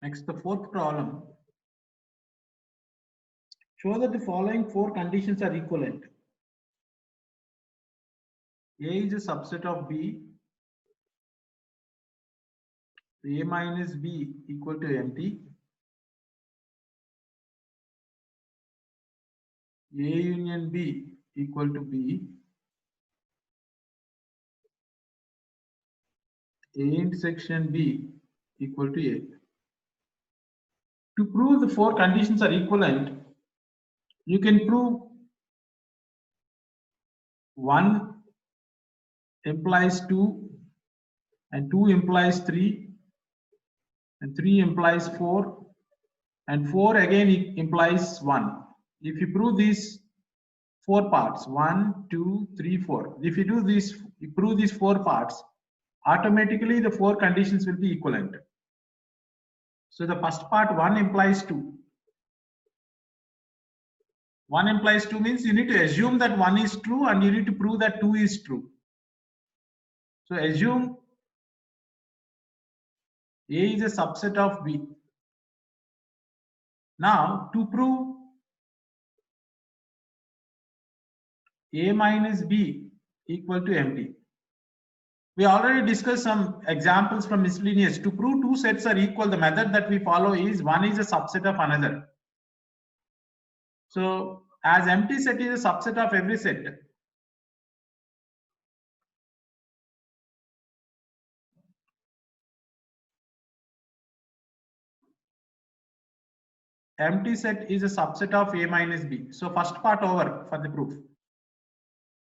Next, the fourth problem. Show that the following four conditions are equivalent. A is a subset of B. A minus B equal to empty. A union B equal to B. A intersection B equal to A. To prove the four conditions are equivalent, you can prove 1 implies 2, and 2 implies 3, and 3 implies 4, and 4 again implies 1. If you prove these four parts, 1, 2, 3, 4, if you do this, you prove these four parts, automatically the four conditions will be equivalent. So the first part, 1 implies 2. 1 implies 2 means you need to assume that 1 is true and you need to prove that 2 is true. So assume A is a subset of B. Now to prove A minus B equal to empty, we already discussed some examples from miscellaneous. To prove two sets are equal, the method that we follow is one is a subset of another. So as empty set is a subset of every set, empty set is a subset of A minus B. So first part over for the proof.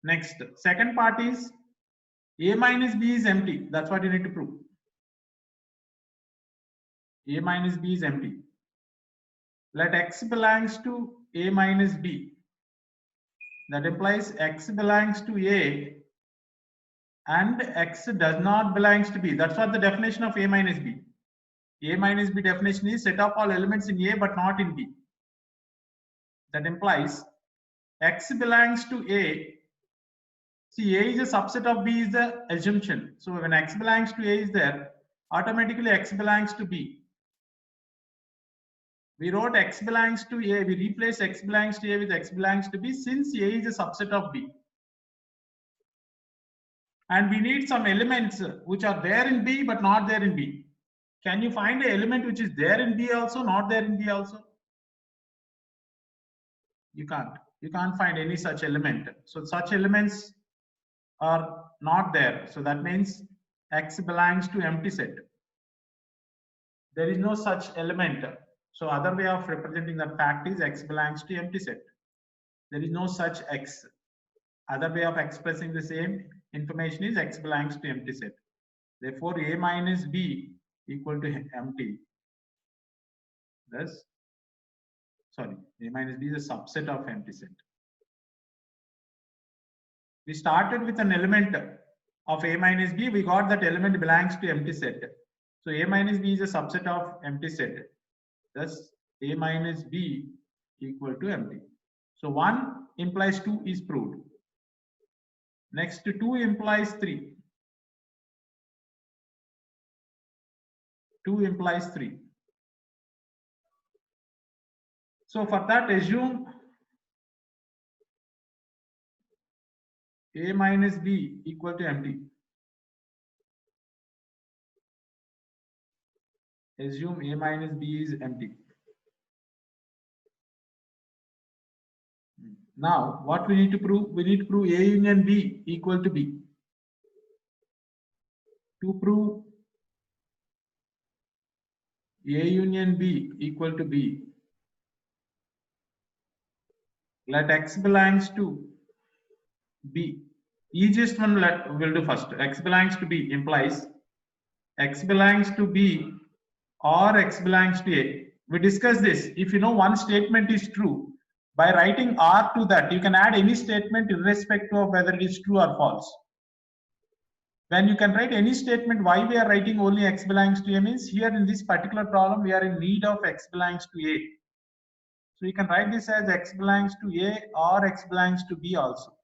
Next, second part is A minus B is empty. That's what you need to prove. A minus B is empty. Let X belongs to A minus B. That implies X belongs to A and X does not belongs to B. That's what the definition of A minus B. A minus B definition is set of all elements in A but not in B. That implies X belongs to A. See, A is a subset of B is the assumption. So when X belongs to A is there, automatically X belongs to B. We wrote X belongs to A, we replace X belongs to A with X belongs to B since A is a subset of B. And we need some elements which are there in B but not there in B. Can you find an element which is there in B also, not there in B also? You can't. You can't find any such element. So such elements are not there. So that means X belongs to empty set. There is no such element. So other way of representing that fact is X belongs to empty set. There is no such X. Other way of expressing the same information is X belongs to empty set. Therefore, A minus B equal to empty. Thus, sorry, A minus B is a subset of empty set. We started with an element of A minus B. We got that element belongs to empty set. So A minus B is a subset of empty set. Thus, A minus B equal to empty. So 1 implies 2 is proved. Next, 2 implies 3. 2 implies 3. So for that, assume A minus B equal to empty. Assume A minus B is empty. Now, what we need to prove? We need to prove A union B equal to B. To prove A union B equal to B, let X belongs to B. Easiest one we'll do first. X belongs to B implies X belongs to B or X belongs to A. We discussed this. If you know one statement is true, by writing R to that, you can add any statement irrespective of whether it is true or false. When you can write any statement, why we are writing only X belongs to A means here in this particular problem, we are in need of X belongs to A. So you can write this as X belongs to A or X belongs to B also.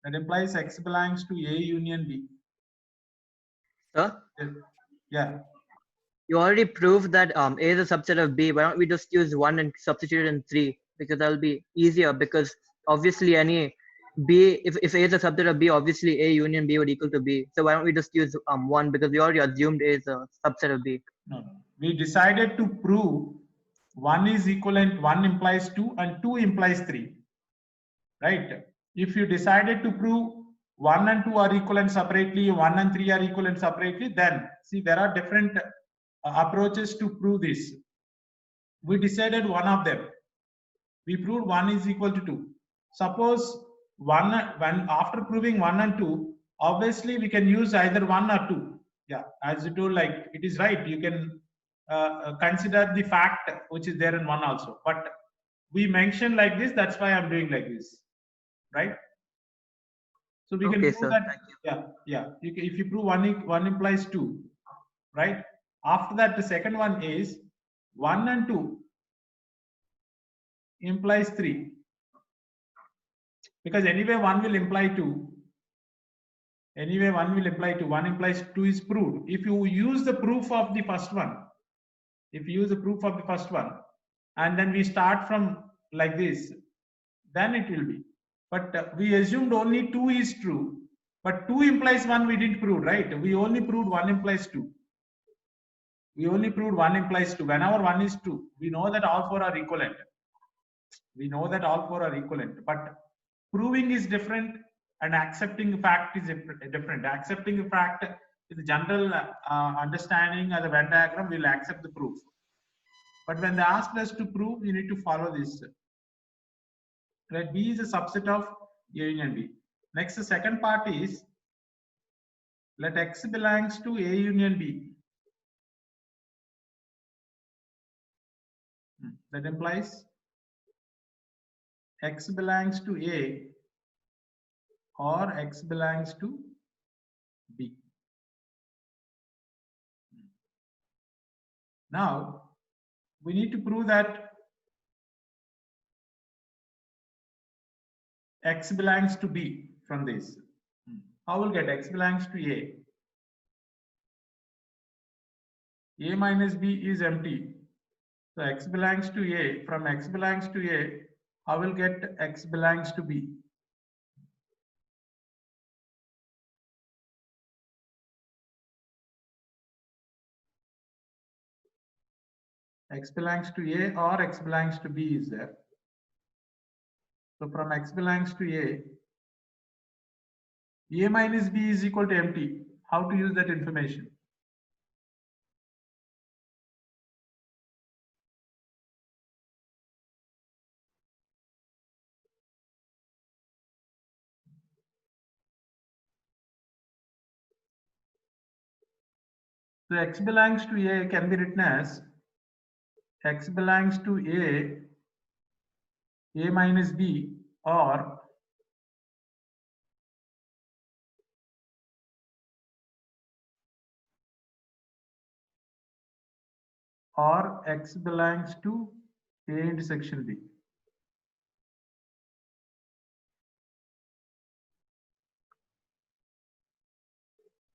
That implies X belongs to A union B. Sir? Yeah. you already proved that A is a subset of B. Why don't we just use 1 and substitute it in 3? Because that'll be easier, because obviously any B, if A is a subset of B, obviously A union B would equal to B. So why don't we just use 1, because we already assumed A is a subset of B. No, we decided to prove 1 is equivalent, 1 implies 2 and 2 implies 3. Right? If you decided to prove 1 and 2 are equivalent separately, 1 and 3 are equivalent separately, then see there are different approaches to prove this. We decided one of them. We proved 1 is equal to 2. Suppose when after proving 1 and 2, obviously we can use either 1 or 2. Yeah, as you told, like it is right. You can consider the fact which is there in 1 also. But we mentioned like this. That's why I'm doing like this. Right? So we can prove that. Yeah. If you prove 1 implies 2, right? After that, the second one is 1 and 2 implies 3, because anyway 1 will imply 2. Anyway 1 will imply 2. 1 implies 2 is proved. If you use the proof of the first one, and then we start from like this, then it will be. But we assumed only 2 is true. But 2 implies 1 we didn't prove, right? We only proved 1 implies 2. Whenever 1 is 2, we know that all 4 are equivalent. But proving is different and accepting fact is different. Accepting a fact is the general understanding of the Venn diagram. We'll accept the proof. But when they ask us to prove, you need to follow this. Right? B is a subset of A union B. Next, the second part is let X belongs to A union B. That implies X belongs to A or X belongs to B. Now, we need to prove that X belongs to B from this. How will get X belongs to A? A minus B is empty. So X belongs to A. From X belongs to A, I will get X belongs to B. X belongs to A or X belongs to B is there. So from X belongs to A minus B is equal to empty. How to use that information? So X belongs to A can be written as X belongs to A minus B, or X belongs to A intersection B.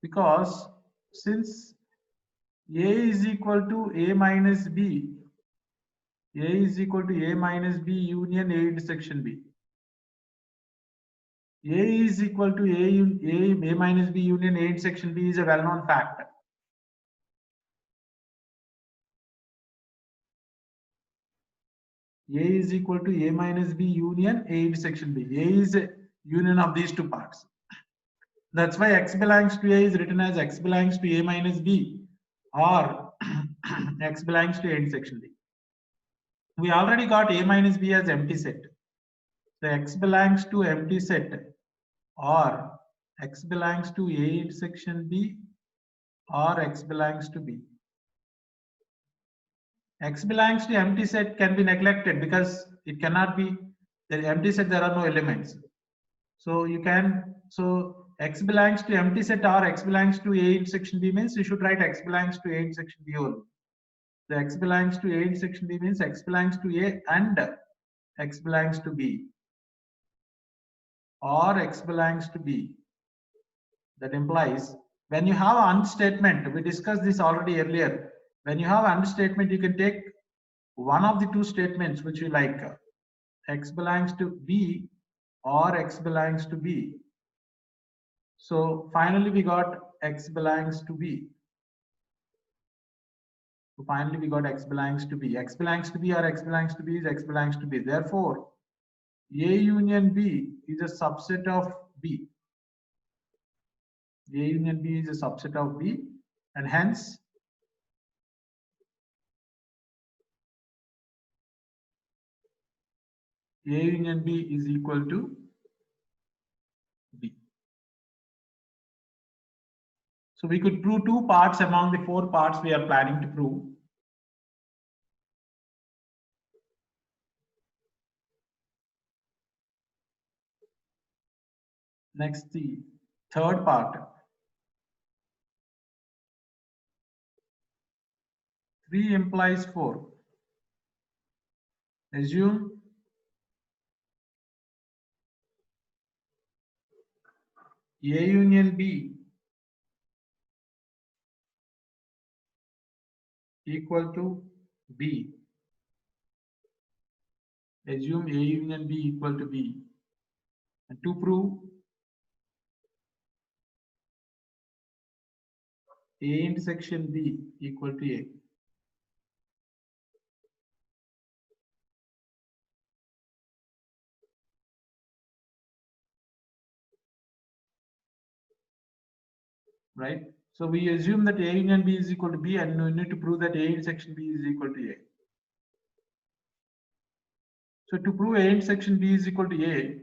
Because since A is equal to A minus B, A is equal to A minus B union A intersection B. A is equal to A minus B union A intersection B is a well-known fact. A is equal to A minus B union A intersection B. A is a union of these two parts. That's why X belongs to A is written as X belongs to A minus B, or X belongs to A intersection B. We already got A minus B as empty set. So X belongs to empty set, or X belongs to A intersection B, or X belongs to B. X belongs to empty set can be neglected because it cannot be the empty set. There are no elements. So you can, so X belongs to empty set or X belongs to A intersection B means you should write X belongs to A intersection B only. So X belongs to A intersection B means X belongs to A and X belongs to B, or X belongs to B. That implies when you have an unstatement, we discussed this already earlier. when you have AND statement, you can take one of the two statements which you like, x belongs to B or x belongs to B. So finally we got x belongs to B. So finally we got x belongs to B. X belongs to B or x belongs to B is x belongs to B. Therefore, A union B is a subset of B. A union B is a subset of B, and hence A union B is equal to B. So we could prove two parts among the four parts we are planning to prove. Next, the third part. 3 implies 4. Assume A union B equal to B. Assume A union B equal to B. And to prove A intersection B equal to A. Right? So we assume that A union B is equal to B, and we need to prove that A intersection B is equal to A. So to prove A intersection B is equal to A,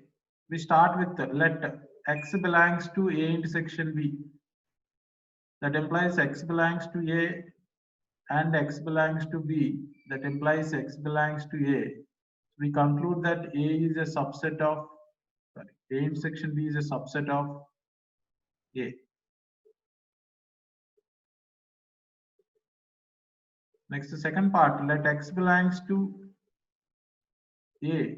we start with let x belongs to A intersection B. That implies x belongs to A and x belongs to B. That implies x belongs to A. We conclude that A is a subset of, A intersection B is a subset of A. Next, the second part, let x belongs to A.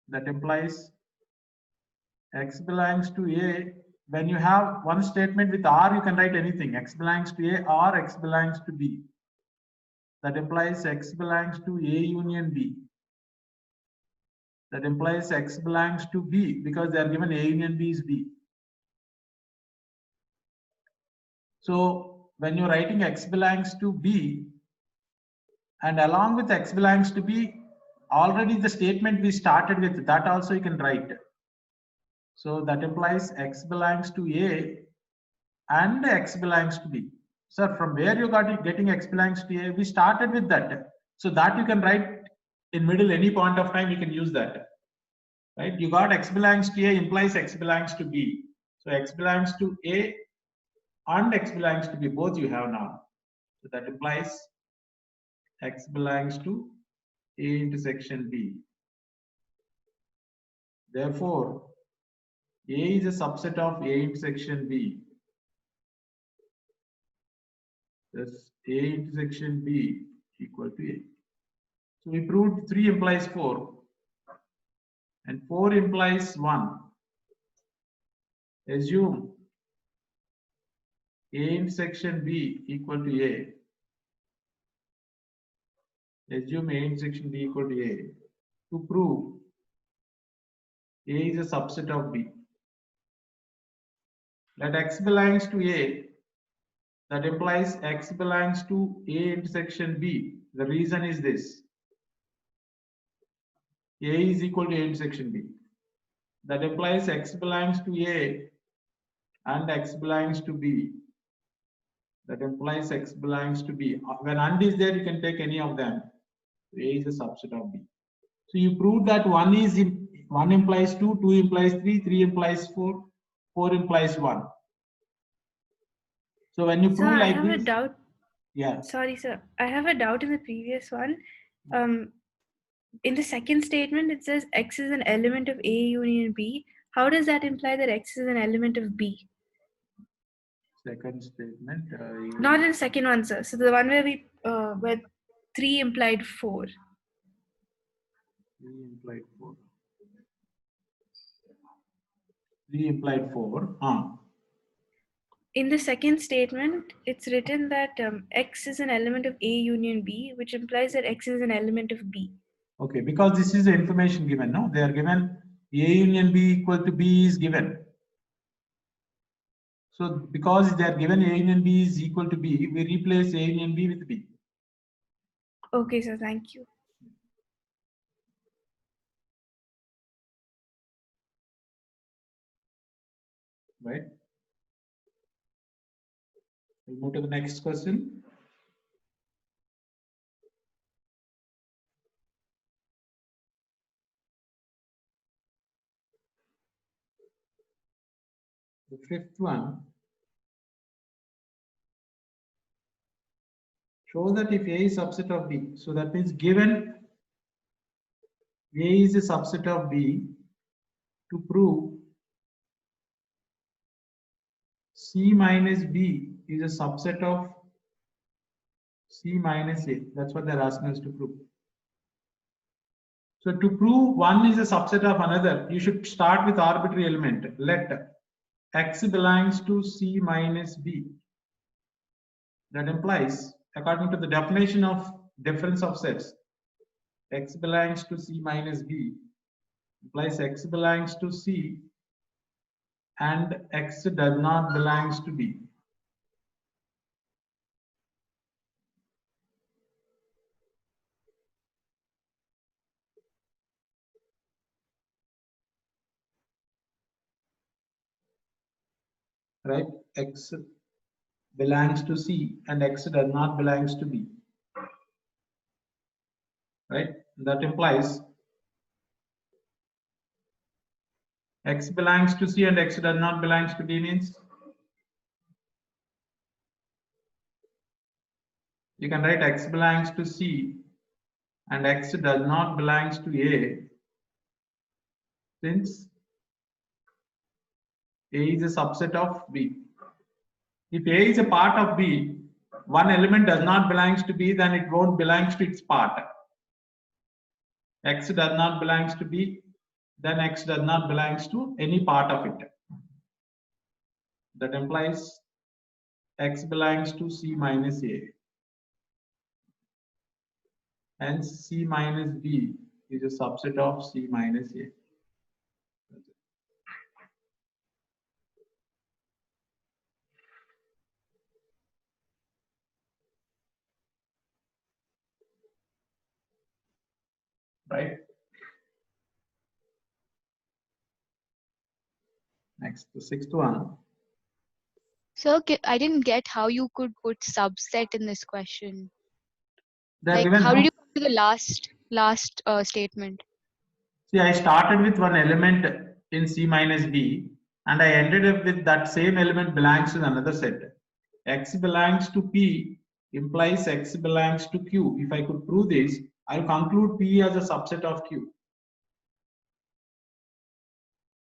That implies x belongs to A. When you have one statement with R, you can write anything. X belongs to A or x belongs to B. That implies x belongs to A union B. That implies x belongs to B because they are given A union B is B. So when you're writing x belongs to B, and along with x belongs to B, already the statement we started with, that also you can write. So that implies x belongs to A and x belongs to B. Sir, from where you got it getting x belongs to A? We started with that. So that you can write in middle any point of time, you can use that. Right? You got x belongs to A implies x belongs to B. So x belongs to A and x belongs to B, both you have now. So that implies x belongs to A intersection B. Therefore, A is a subset of A intersection B. Thus, A intersection B equal to A. So we proved 3 implies 4 and 4 implies 1. Assume A intersection B equal to A. Assume A intersection B equal to A. To prove A is a subset of B. Let x belongs to A. That implies x belongs to A intersection B. The reason is this. A is equal to A intersection B. That implies x belongs to A and x belongs to B. That implies x belongs to B. When AND is there, you can take any of them. A is a subset of B. So you prove that 1 implies 2, 2 implies 3, 3 implies 4, 4 implies 1. So when you prove like this, I have a doubt. Yeah. Sorry, sir. I have a doubt in the previous one. In the second statement, it says X is an element of A union B. How does that imply that X is an element of B? Second statement. Not in the second one, sir. So the one where 3 implied 4. 3 implied 4. 3 implied 4. in the second statement, it's written that X is an element of A union B, which implies that X is an element of B. Okay, because this is the information given, no? They are given A union B equal to B is given. So because they are given A union B is equal to B, we replace A union B with B. Okay, so thank you. Right? We'll move to the next question. The fifth one. Show that if A is subset of B, so that means given A is a subset of B, to prove C minus B is a subset of C minus A. That's what they're asking us to prove. So to prove one is a subset of another, you should start with arbitrary element. Let X belongs to C minus B. That implies, according to the definition of difference of sets, X belongs to C minus B implies X belongs to C and X does not belongs to B. Right? X belongs to C and X does not belongs to B. Right? That implies X belongs to C and X does not belongs to B means you can write X belongs to C and X does not belongs to A, since A is a subset of B. If A is a part of B, one element does not belongs to B, then it won't belongs to its part. X does not belongs to B, then X does not belongs to any part of it. That implies X belongs to C minus A. Hence C minus B is a subset of C minus A. Right? Next, the sixth one. So I didn't get how you could put subset in this question. They are Like, given how now. did you come to the last statement? See, I started with one element in C minus B and I ended up with that same element belongs to another set. X belongs to P implies X belongs to Q. If I could prove this, I'll conclude P as a subset of Q.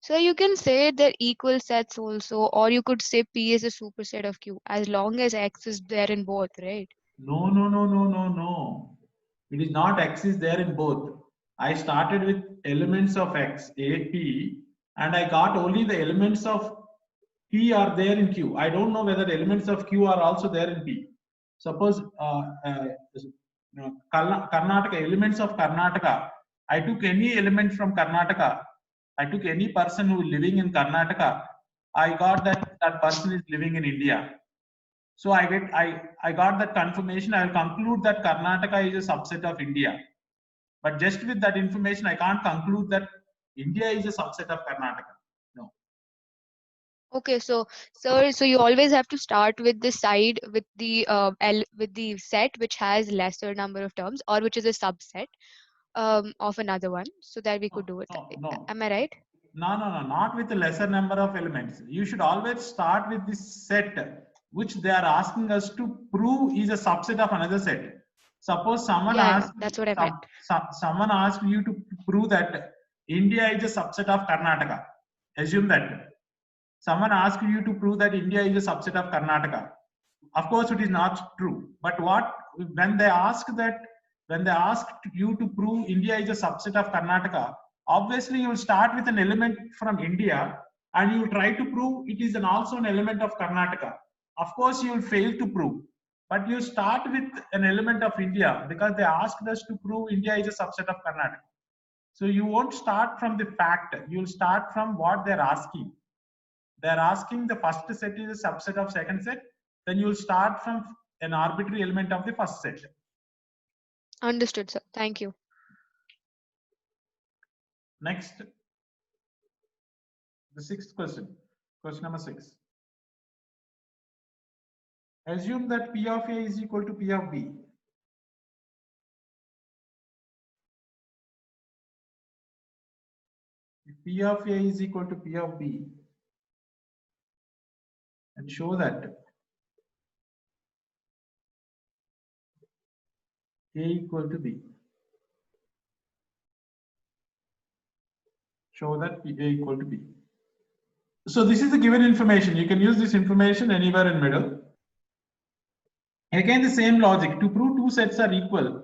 So you can say they're equal sets also, or you could say P is a superset of Q as long as X is there in both, right? No, no, no, no, no, no. It is not X is there in both. I started with elements of X, A, P, and I got only the elements of P are there in Q. I don't know whether elements of Q are also there in P. Suppose Karnataka, elements of Karnataka, I took any element from Karnataka, I took any person who is living in Karnataka, I got that that person is living in India. So I got that confirmation. I will conclude that Karnataka is a subset of India. But just with that information, I can't conclude that India is a subset of Karnataka. No. Okay, so you always have to start with the side with the with the set which has lesser number of terms or which is a subset of another one, so that we could do it. No. Am I right? No, not with a lesser number of elements. You should always start with this set which they are asking us to prove is a subset of another set. Suppose someone asks, that's what I meant. Someone asks you to prove that India is a subset of Karnataka. Assume that. Someone asks you to prove that India is a subset of Karnataka. Of course, it is not true. But when they ask you to prove India is a subset of Karnataka, obviously you will start with an element from India and you try to prove it is also an element of Karnataka, of course you will fail to prove. But you start with an element of India because they asked us to prove India is a subset of Karnataka. So you won't start from the fact, you'll start from what they're asking. They're asking the first set is a subset of second set, then you'll start from an arbitrary element of the first set. Understood, sir. Thank you. Next, the sixth question, question number 6. Assume that P of A is equal to P of B. If P of A is equal to P of B, and show that A equal to B. Show that A equal to B. So this is the given information. You can use this information anywhere in middle. Again, the same logic. To prove two sets are equal,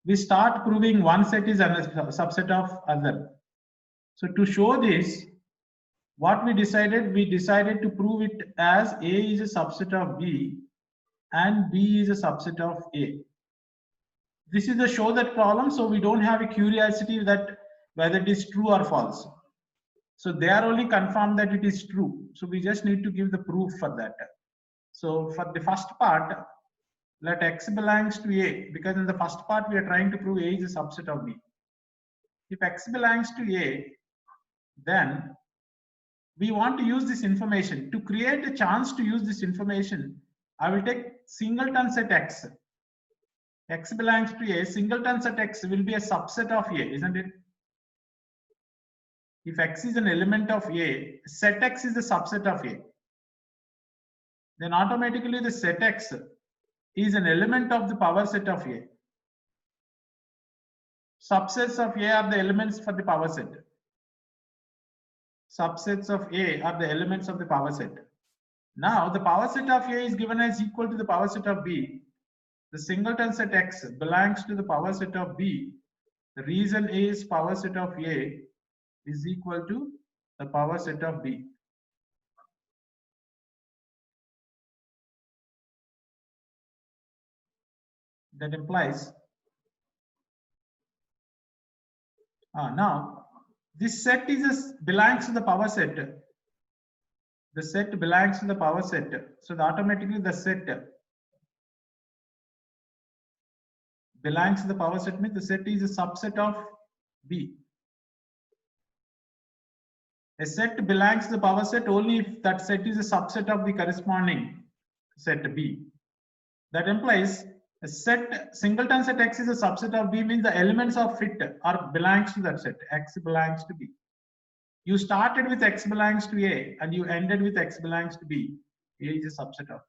we start proving one set is a subset of other. So to show this, what we decided to prove it as A is a subset of B and B is a subset of A. This is the show that problem, so we don't have a curiosity that whether it is true or false. So they are only confirmed that it is true. So we just need to give the proof for that. So for the first part, let X belongs to A, because in the first part we are trying to prove A is a subset of B. If X belongs to A, then we want to use this information. To create a chance to use this information, I will take singleton set X. X belongs to A, singleton set X will be a subset of A, isn't it? If X is an element of A, set X is the subset of A. Then automatically the set X is an element of the power set of A. Subsets of A are the elements for the power set. Subsets of A are the elements of the power set. Now the power set of A is given as equal to the power set of B. The singleton set X belongs to the power set of B. The reason is power set of A is equal to the power set of B. That implies now this set is belongs to the power set. The set belongs to the power set. So automatically the set belongs to the power set means the set is a subset of B. A set belongs to the power set only if that set is a subset of the corresponding set B. That implies a set singleton set X is a subset of B means the elements of it are belongs to that set. X belongs to B. You started with X belongs to A and you ended with X belongs to B. A is a subset of B.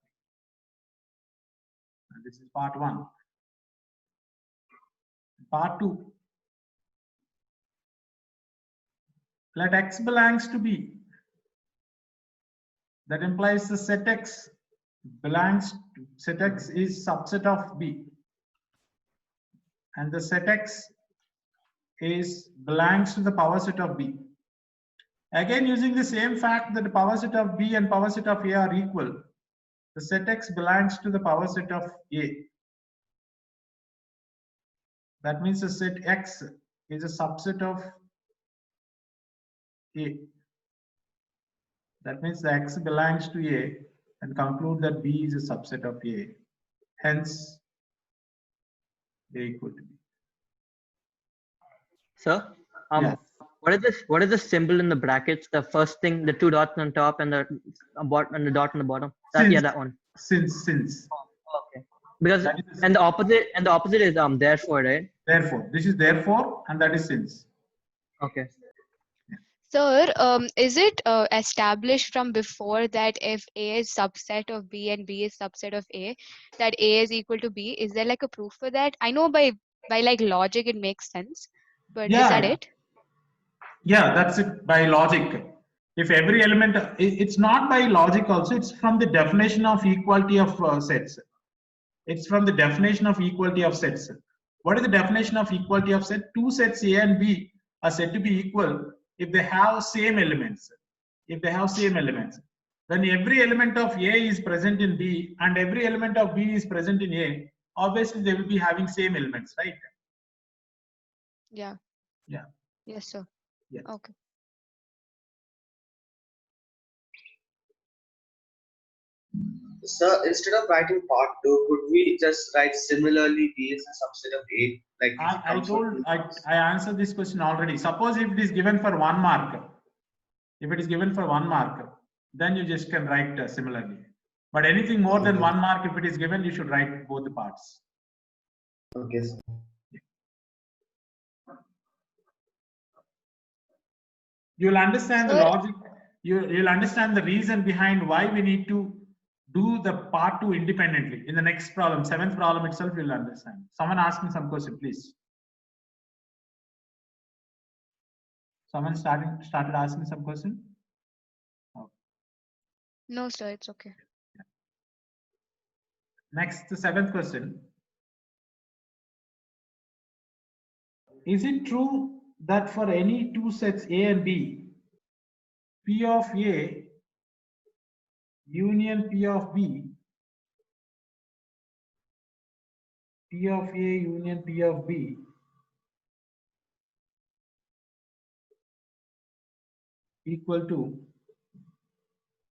And this is part 1. Part 2. Let X belongs to B. That implies the set X belongs to set X is subset of B. And the set X is belongs to the power set of B. Again, using the same fact that the power set of B and power set of A are equal, the set X belongs to the power set of A. That means the set X is a subset of A. That means the X belongs to A and conclude that B is a subset of A. Hence, A equal to B. Sir, Yeah. what is this? What is the symbol in the brackets? The first thing, the two dots on top and the dot on the bottom. Yeah, that one. Since. Okay. Because That is- and the opposite is therefore, right? Therefore, this is therefore, and that is since. Okay. Sir, is it established from before that if A is subset of B and B is subset of A, that A is equal to B? Is there like a proof for that? I know by like logic it makes sense, but is that it? Yeah, that's it by logic. If every element, it's not by logic also, it's from the definition of equality of sets. It's from the definition of equality of sets. What is the definition of equality of set? Two sets A and B are said to be equal if they have same elements. if they have same elements. When every element of A is present in B and every element of B is present in A, obviously they will be having same elements, right? Yeah. Yeah. Yes, sir. Yes. Okay. Sir, instead of writing part 2, could we just write similarly B is a subset of A? Like if it comes for 2 marks? I answered this question already. Suppose if it is given for 1 mark, then you just can write similarly. But anything more than 1 mark, if it is given, you should write both the parts. Okay, sir. You'll understand the Sir- logic. You'll understand the reason behind why we need to do the part 2 independently. In the next problem, 7th problem itself, you'll understand. Someone ask me some question, please. Someone started asking some question. No, sir, it's okay. Next, the 7th question. Is it true that for any two sets A and B, P of A union P of B, P of A union P of B equal to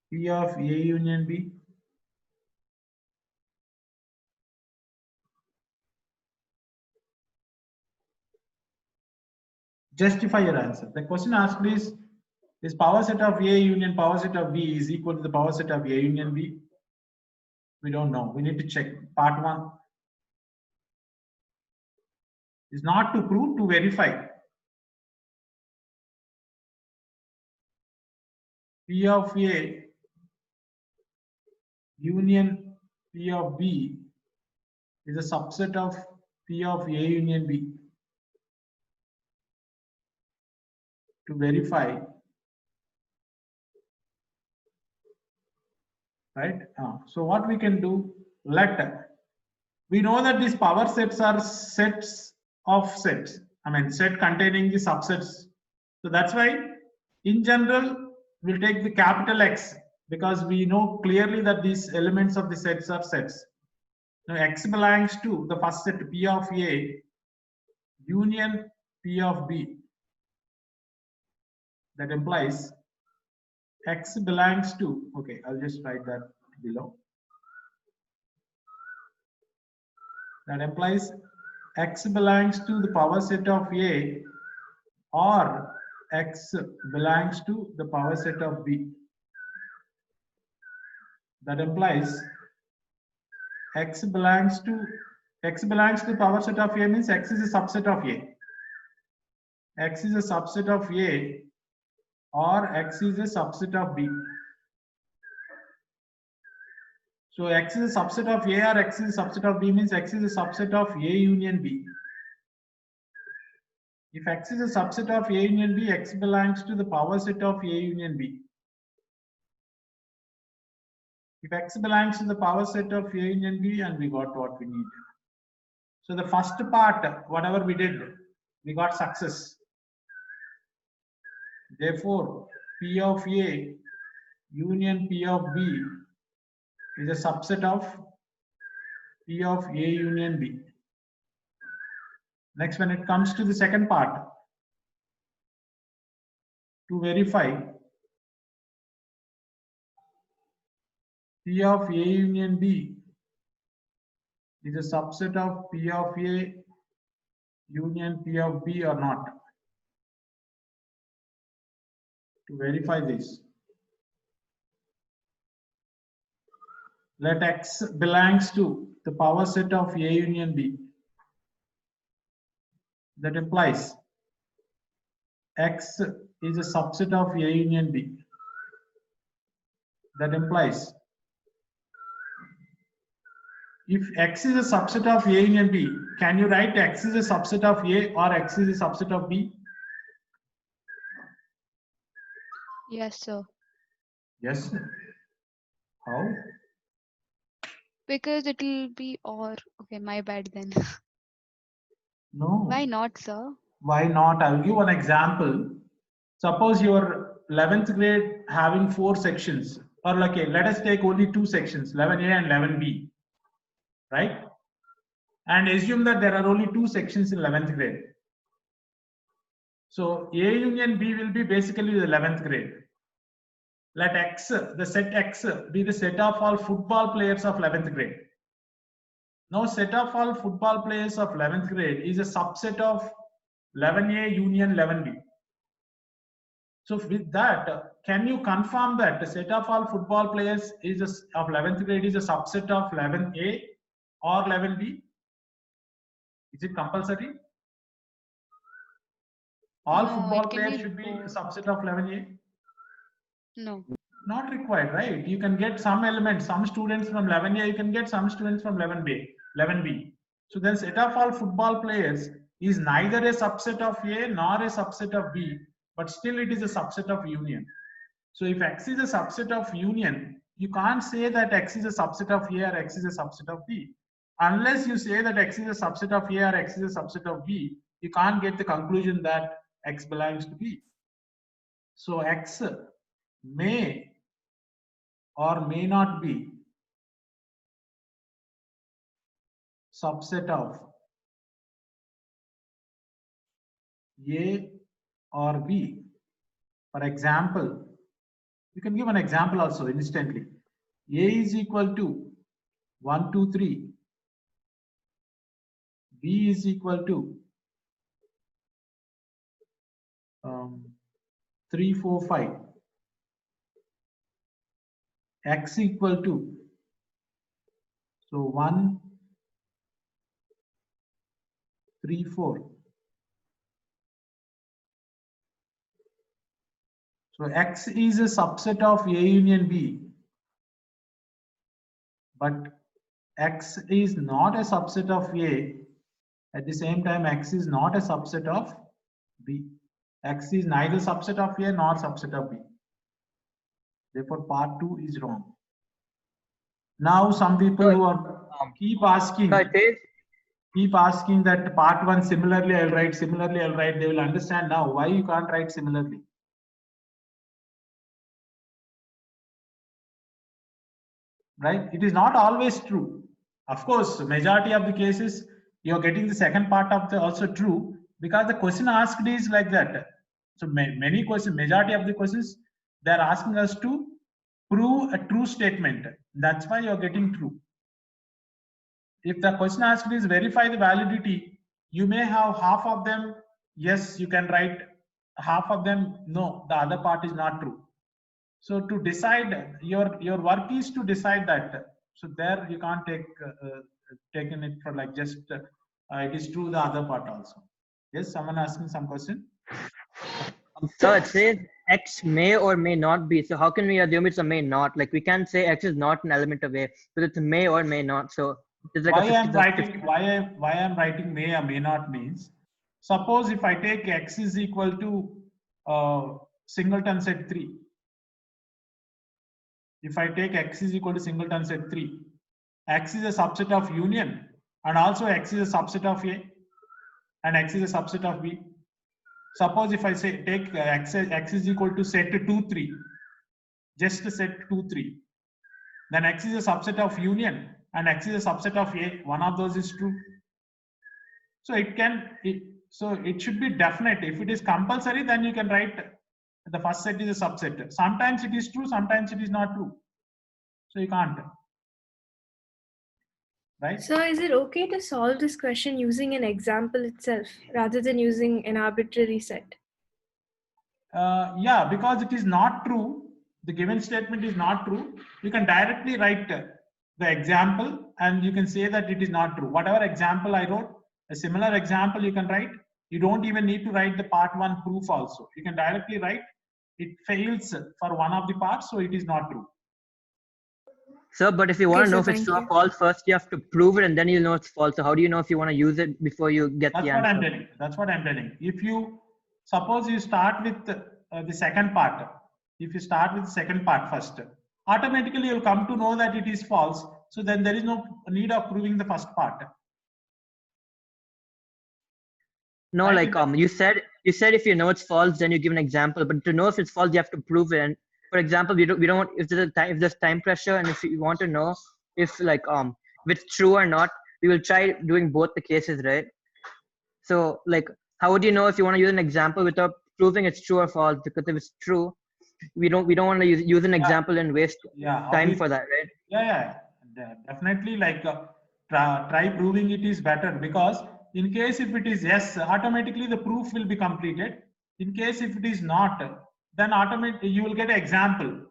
P of A union B? Justify your answer. The question asked is power set of A union power set of B is equal to the power set of A union B? We don't know. We need to check. Part 1 is not to prove, to verify. P of A union P of B is a subset of P of A union B. To verify, right? So what we can do, we know that these power sets are sets of sets. I mean, set containing the subsets. So that's why, in general, we'll take the capital X because we know clearly that these elements of the sets are sets. Now, X belongs to the first set P of A union P of B. That implies X belongs to, okay, I'll just write that below. That implies X belongs to the power set of A or X belongs to the power set of B. That implies X belongs to the power set of A means X is a subset of A. X is a subset of A or X is a subset of B. So X is a subset of A or X is a subset of B means X is a subset of A union B. If X is a subset of A union B, X belongs to the power set of A union B. If X belongs to the power set of A union B, and we got what we need. So the first part, whatever we did, we got success. Therefore, P of A union P of B is a subset of P of A union B. Next, when it comes to the second part, to verify P of A union B is a subset of P of A union P of B or not. To verify this, let X belongs to the power set of A union B. That implies X is a subset of A union B. That implies if X is a subset of A union B, can you write X is a subset of A or X is a subset of B? Yes, sir. Yes. How? Because it will be or. Okay, my bad then. No. Why not, sir? Why not? I'll give one example. Suppose your 11th grade having 4 sections, or like, let us take only 2 sections, 11A and 11B, right? And assume that there are only 2 sections in 11th grade. So A union B will be basically the 11th grade. Let X, the set X, be the set of all football players of 11th grade. Now, set of all football players of 11th grade is a subset of 11A union 11B. So with that, can you confirm that the set of all football players is of 11th grade is a subset of 11A or 11B? Is it compulsory? All No, football it can players be should be a both. subset of 11A? No. Not required, right? You can get some elements, some students from 11A, you can get some students from 11B. So then set of all football players is neither a subset of A nor a subset of B, but still it is a subset of union. So if X is a subset of union, you can't say that X is a subset of A or X is a subset of B. Unless you say that X is a subset of A or X is a subset of B, you can't get the conclusion that X belongs to B. So X may or may not be subset of A or B. For example, you can give an example also instantly. A is equal to 1, 2, 3. B is equal to 3, 4, 5. X equal to, so 1, 3, 4. So X is a subset of A union B, but X is not a subset of A. At the same time, X is not a subset of B. X is neither subset of A nor subset of B. Therefore, part 2 is wrong. Now, some people who are keep asking that part 1 similarly I'll write, similarly I'll write. They will understand now why you can't write similarly. Right? It is not always true. Of course, majority of the cases you are getting the second part of the also true, because the question asked is like that. So many questions, majority of the questions, they are asking us to prove a true statement. That's why you are getting true. If the question asked is verify the validity, you may have half of them, yes, you can write, half of them, no, the other part is not true. So to decide, your work is to decide that. So there you can't taken it for like just it is true the other part also. Yes, someone asking some question. So it says X may or may not be. So how can we assume it's a may not? Like we can't say X is not an element of A, but it's may or may not. So it's like why I'm writing may or may not means, suppose if I take X is equal to singleton set 3. If I take X is equal to singleton set 3, X is a subset of union, and also X is a subset of A, and X is a subset of B. Suppose if I say take X is equal to set 2, 3, just set 2, 3, then X is a subset of union and X is a subset of A. One of those is true. So it should be definite. If it is compulsory, then you can write the first set is a subset. Sometimes it is true, sometimes it is not true. So you can't. Right? So is it okay to solve this question using an example itself rather than using an arbitrary set? Yeah, because it is not true. The given statement is not true. You can directly write the example and you can say that it is not true. Whatever example I wrote, a similar example you can write. You don't even need to write the part 1 proof also. You can directly write it fails for one of the parts, so it is not true. Sir, but if you want to know if it's true or false, first you have to prove it and then you'll know it's false. So how do you know if you want to use it before you get the answer? That's what I'm telling. If you suppose you start with the second part, if you start with the second part first, automatically you'll come to know that it is false. So then there is no need of proving the first part. No, like you said you said if you know it's false, then you give an example. But to know if it's false, you have to prove it. And for example, we don't want if there's time pressure, and if you want to know if like if it's true or not, we will try doing both the cases, right? So like, how would you know if you want to use an example without proving it's true or false? Because if it's true, we don't want to use an example and waste time for that, right? Yeah, definitely. Like try proving it is better, because in case if it is yes, automatically the proof will be completed. In case if it is not, then automatically you will get an example.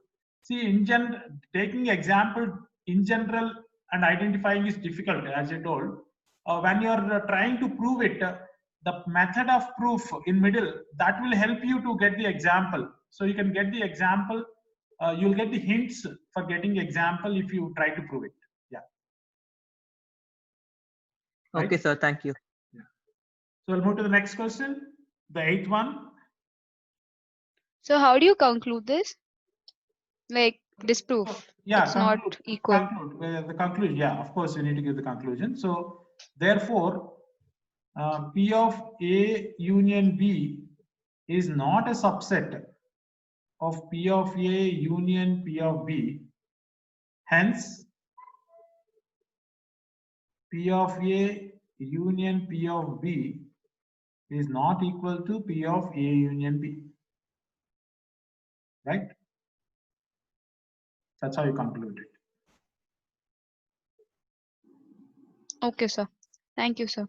See, in general, taking example in general and identifying is difficult, as I told. When you are trying to prove it, the method of proof in middle, that will help you to get the example. So you can get the example. You'll get the hints for getting example if you try to prove it. Yeah. Okay, Right? sir. Thank you. Yeah. So we'll move to the next question, the 8th one. So how do you conclude this? Like disprove. Yeah, It's not equal. The conclusion. Yeah, of course, we need to give the conclusion. So therefore, P of A union B is not a subset of P of A union P of B. Hence, P of A union P of B is not equal to P of A union B. Right? That's how you conclude it. Okay, sir. Thank you, sir.